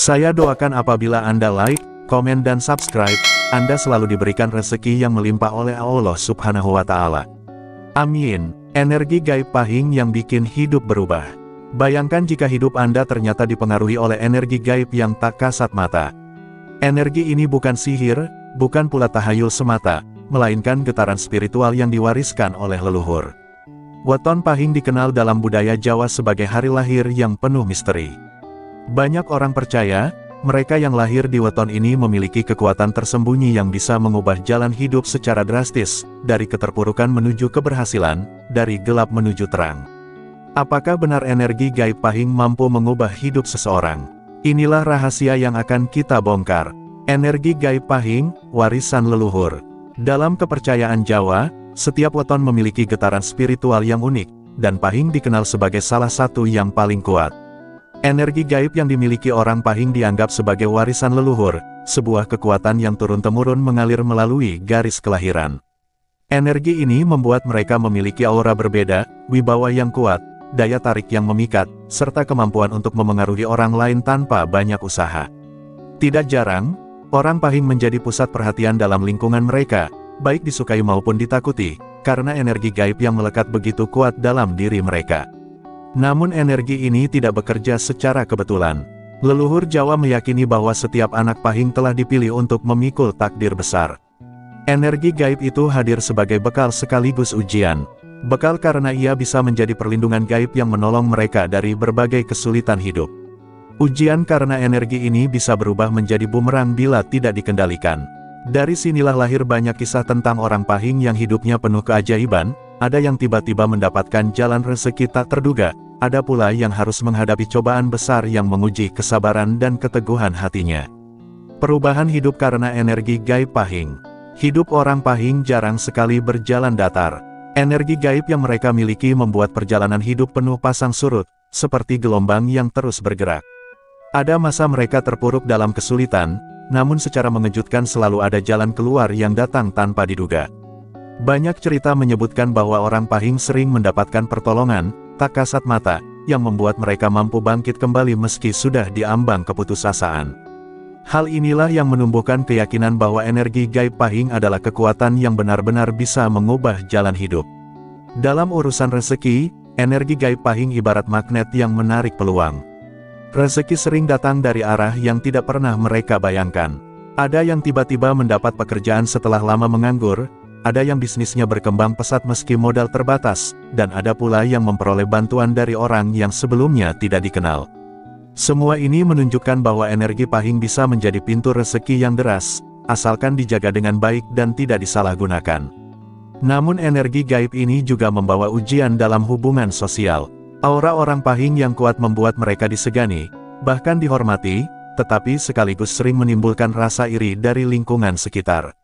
Saya doakan apabila Anda like, komen dan subscribe, Anda selalu diberikan rezeki yang melimpah oleh Allah Subhanahu wa Ta'ala. Amin. Energi gaib pahing yang bikin hidup berubah. Bayangkan jika hidup Anda ternyata dipengaruhi oleh energi gaib yang tak kasat mata. Energi ini bukan sihir, bukan pula tahayul semata, melainkan getaran spiritual yang diwariskan oleh leluhur. Weton Pahing dikenal dalam budaya Jawa sebagai hari lahir yang penuh misteri. Banyak orang percaya, mereka yang lahir di weton ini memiliki kekuatan tersembunyi yang bisa mengubah jalan hidup secara drastis, dari keterpurukan menuju keberhasilan, dari gelap menuju terang. Apakah benar energi gaib pahing mampu mengubah hidup seseorang? Inilah rahasia yang akan kita bongkar. Energi gaib pahing, warisan leluhur. Dalam kepercayaan Jawa, setiap weton memiliki getaran spiritual yang unik, dan pahing dikenal sebagai salah satu yang paling kuat. Energi gaib yang dimiliki orang pahing dianggap sebagai warisan leluhur, sebuah kekuatan yang turun-temurun mengalir melalui garis kelahiran. Energi ini membuat mereka memiliki aura berbeda, wibawa yang kuat, daya tarik yang memikat, serta kemampuan untuk memengaruhi orang lain tanpa banyak usaha. Tidak jarang, orang pahing menjadi pusat perhatian dalam lingkungan mereka, baik disukai maupun ditakuti, karena energi gaib yang melekat begitu kuat dalam diri mereka. Namun energi ini tidak bekerja secara kebetulan. Leluhur Jawa meyakini bahwa setiap anak pahing telah dipilih untuk memikul takdir besar. Energi gaib itu hadir sebagai bekal sekaligus ujian. Bekal karena ia bisa menjadi perlindungan gaib yang menolong mereka dari berbagai kesulitan hidup. Ujian karena energi ini bisa berubah menjadi bumerang bila tidak dikendalikan. Dari sinilah lahir banyak kisah tentang orang pahing yang hidupnya penuh keajaiban. Ada yang tiba-tiba mendapatkan jalan rezeki tak terduga, ada pula yang harus menghadapi cobaan besar yang menguji kesabaran dan keteguhan hatinya. Perubahan hidup karena energi gaib pahing. Hidup orang pahing jarang sekali berjalan datar. Energi gaib yang mereka miliki membuat perjalanan hidup penuh pasang surut, seperti gelombang yang terus bergerak. Ada masa mereka terpuruk dalam kesulitan, namun secara mengejutkan selalu ada jalan keluar yang datang tanpa diduga. Banyak cerita menyebutkan bahwa orang pahing sering mendapatkan pertolongan, tak kasat mata, yang membuat mereka mampu bangkit kembali meski sudah diambang keputusasaan. Hal inilah yang menumbuhkan keyakinan bahwa energi gaib pahing adalah kekuatan yang benar-benar bisa mengubah jalan hidup. Dalam urusan rezeki, energi gaib pahing ibarat magnet yang menarik peluang. Rezeki sering datang dari arah yang tidak pernah mereka bayangkan. Ada yang tiba-tiba mendapat pekerjaan setelah lama menganggur, ada yang bisnisnya berkembang pesat meski modal terbatas, dan ada pula yang memperoleh bantuan dari orang yang sebelumnya tidak dikenal. Semua ini menunjukkan bahwa energi pahing bisa menjadi pintu rezeki yang deras, asalkan dijaga dengan baik dan tidak disalahgunakan. Namun energi gaib ini juga membawa ujian dalam hubungan sosial. Aura orang pahing yang kuat membuat mereka disegani, bahkan dihormati, tetapi sekaligus sering menimbulkan rasa iri dari lingkungan sekitar.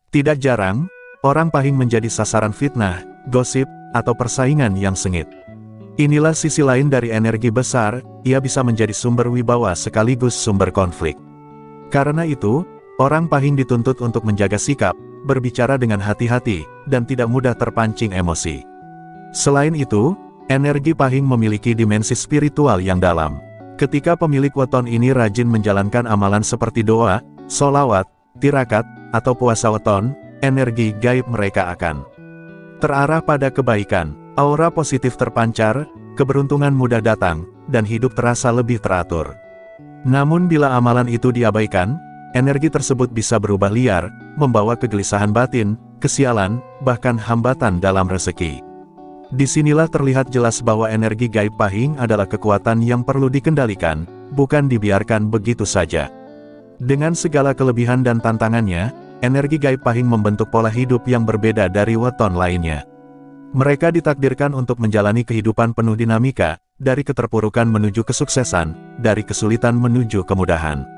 Tidak jarang, orang pahing menjadi sasaran fitnah, gosip, atau persaingan yang sengit. Inilah sisi lain dari energi besar, ia bisa menjadi sumber wibawa sekaligus sumber konflik. Karena itu, orang pahing dituntut untuk menjaga sikap, berbicara dengan hati-hati, dan tidak mudah terpancing emosi. Selain itu, energi pahing memiliki dimensi spiritual yang dalam. Ketika pemilik weton ini rajin menjalankan amalan seperti doa, sholawat, tirakat, atau puasa weton, energi gaib mereka akan terarah pada kebaikan, aura positif terpancar, keberuntungan mudah datang, dan hidup terasa lebih teratur. Namun bila amalan itu diabaikan, energi tersebut bisa berubah liar, membawa kegelisahan batin, kesialan, bahkan hambatan dalam rezeki. Disinilah terlihat jelas bahwa energi gaib pahing adalah kekuatan yang perlu dikendalikan, bukan dibiarkan begitu saja. Dengan segala kelebihan dan tantangannya, energi gaib pahing membentuk pola hidup yang berbeda dari weton lainnya. Mereka ditakdirkan untuk menjalani kehidupan penuh dinamika, dari keterpurukan menuju kesuksesan, dari kesulitan menuju kemudahan.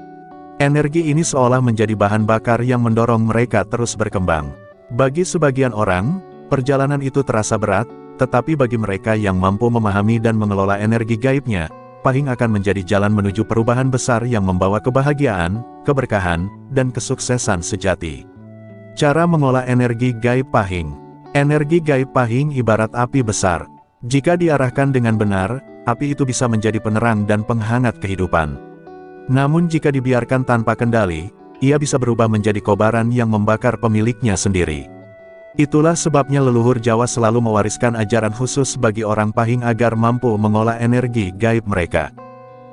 Energi ini seolah menjadi bahan bakar yang mendorong mereka terus berkembang. Bagi sebagian orang, perjalanan itu terasa berat, tetapi bagi mereka yang mampu memahami dan mengelola energi gaibnya, pahing akan menjadi jalan menuju perubahan besar yang membawa kebahagiaan, keberkahan, dan kesuksesan sejati. Cara mengolah energi gaib pahing. Energi gaib pahing ibarat api besar. Jika diarahkan dengan benar, api itu bisa menjadi penerang dan penghangat kehidupan. Namun jika dibiarkan tanpa kendali, ia bisa berubah menjadi kobaran yang membakar pemiliknya sendiri. Itulah sebabnya leluhur Jawa selalu mewariskan ajaran khusus bagi orang Pahing agar mampu mengolah energi gaib mereka.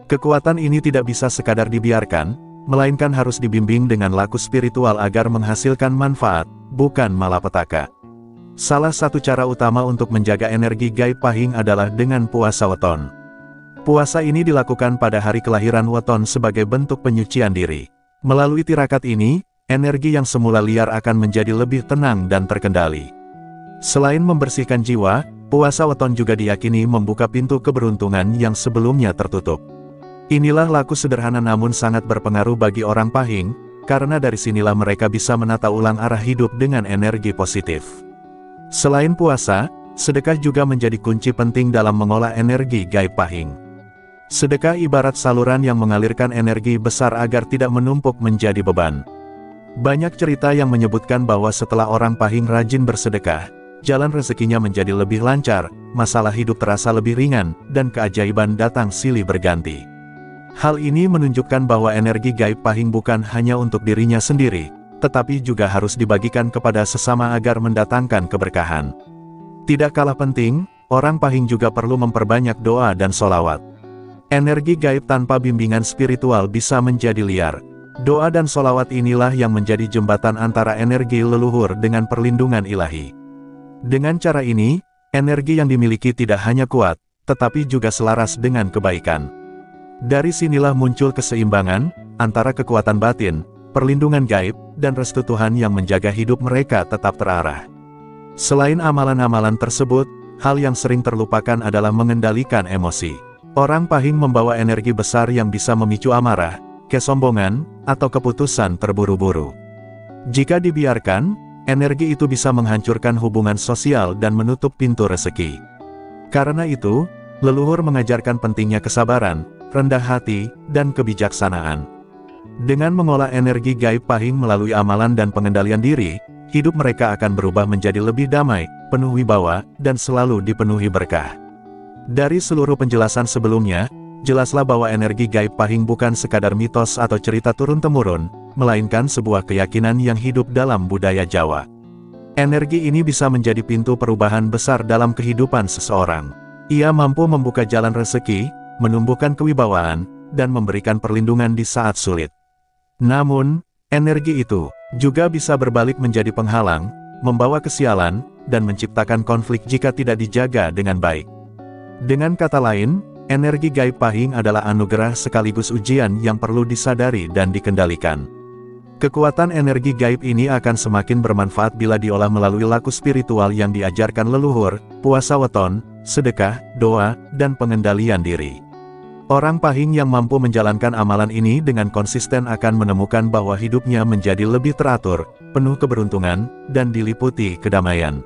Kekuatan ini tidak bisa sekadar dibiarkan, melainkan harus dibimbing dengan laku spiritual agar menghasilkan manfaat, bukan malapetaka. Salah satu cara utama untuk menjaga energi gaib Pahing adalah dengan puasa weton. Puasa ini dilakukan pada hari kelahiran weton sebagai bentuk penyucian diri. Melalui tirakat ini, energi yang semula liar akan menjadi lebih tenang dan terkendali. Selain membersihkan jiwa, puasa weton juga diyakini membuka pintu keberuntungan yang sebelumnya tertutup. Inilah laku sederhana namun sangat berpengaruh bagi orang Pahing, karena dari sinilah mereka bisa menata ulang arah hidup dengan energi positif. Selain puasa, sedekah juga menjadi kunci penting dalam mengolah energi gaib Pahing. Sedekah ibarat saluran yang mengalirkan energi besar agar tidak menumpuk menjadi beban. Banyak cerita yang menyebutkan bahwa setelah orang Pahing rajin bersedekah, jalan rezekinya menjadi lebih lancar, masalah hidup terasa lebih ringan, dan keajaiban datang silih berganti. Hal ini menunjukkan bahwa energi gaib Pahing bukan hanya untuk dirinya sendiri, tetapi juga harus dibagikan kepada sesama agar mendatangkan keberkahan. Tidak kalah penting, orang Pahing juga perlu memperbanyak doa dan sholawat. Energi gaib tanpa bimbingan spiritual bisa menjadi liar. Doa dan sholawat inilah yang menjadi jembatan antara energi leluhur dengan perlindungan ilahi. Dengan cara ini, energi yang dimiliki tidak hanya kuat, tetapi juga selaras dengan kebaikan. Dari sinilah muncul keseimbangan antara kekuatan batin, perlindungan gaib, dan restu Tuhan yang menjaga hidup mereka tetap terarah. Selain amalan-amalan tersebut, hal yang sering terlupakan adalah mengendalikan emosi. Orang Pahing membawa energi besar yang bisa memicu amarah, kesombongan, atau keputusan terburu-buru. Jika dibiarkan, energi itu bisa menghancurkan hubungan sosial dan menutup pintu rezeki. Karena itu, leluhur mengajarkan pentingnya kesabaran, rendah hati, dan kebijaksanaan. Dengan mengolah energi gaib Pahing melalui amalan dan pengendalian diri, hidup mereka akan berubah menjadi lebih damai, penuh wibawa, dan selalu dipenuhi berkah. Dari seluruh penjelasan sebelumnya, jelaslah bahwa energi gaib Pahing bukan sekadar mitos atau cerita turun-temurun, melainkan sebuah keyakinan yang hidup dalam budaya Jawa. Energi ini bisa menjadi pintu perubahan besar dalam kehidupan seseorang. Ia mampu membuka jalan rezeki, menumbuhkan kewibawaan, dan memberikan perlindungan di saat sulit. Namun, energi itu juga bisa berbalik menjadi penghalang, membawa kesialan, dan menciptakan konflik jika tidak dijaga dengan baik. Dengan kata lain, energi gaib Pahing adalah anugerah sekaligus ujian yang perlu disadari dan dikendalikan. Kekuatan energi gaib ini akan semakin bermanfaat bila diolah melalui laku spiritual yang diajarkan leluhur, puasa weton, sedekah, doa, dan pengendalian diri. Orang Pahing yang mampu menjalankan amalan ini dengan konsisten akan menemukan bahwa hidupnya menjadi lebih teratur, penuh keberuntungan, dan diliputi kedamaian.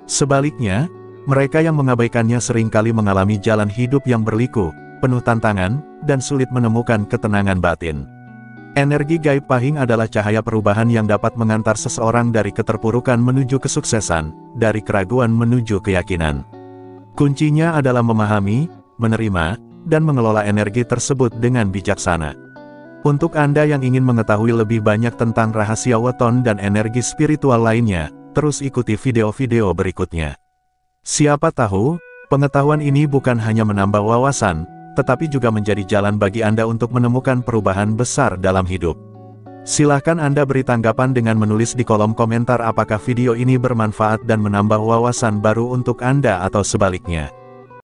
Sebaliknya, mereka yang mengabaikannya seringkali mengalami jalan hidup yang berliku, penuh tantangan, dan sulit menemukan ketenangan batin. Energi gaib Pahing adalah cahaya perubahan yang dapat mengantar seseorang dari keterpurukan menuju kesuksesan, dari keraguan menuju keyakinan. Kuncinya adalah memahami, menerima, dan mengelola energi tersebut dengan bijaksana. Untuk Anda yang ingin mengetahui lebih banyak tentang rahasia weton dan energi spiritual lainnya, terus ikuti video-video berikutnya. Siapa tahu, pengetahuan ini bukan hanya menambah wawasan, tetapi juga menjadi jalan bagi Anda untuk menemukan perubahan besar dalam hidup. Silahkan Anda beri tanggapan dengan menulis di kolom komentar apakah video ini bermanfaat dan menambah wawasan baru untuk Anda atau sebaliknya.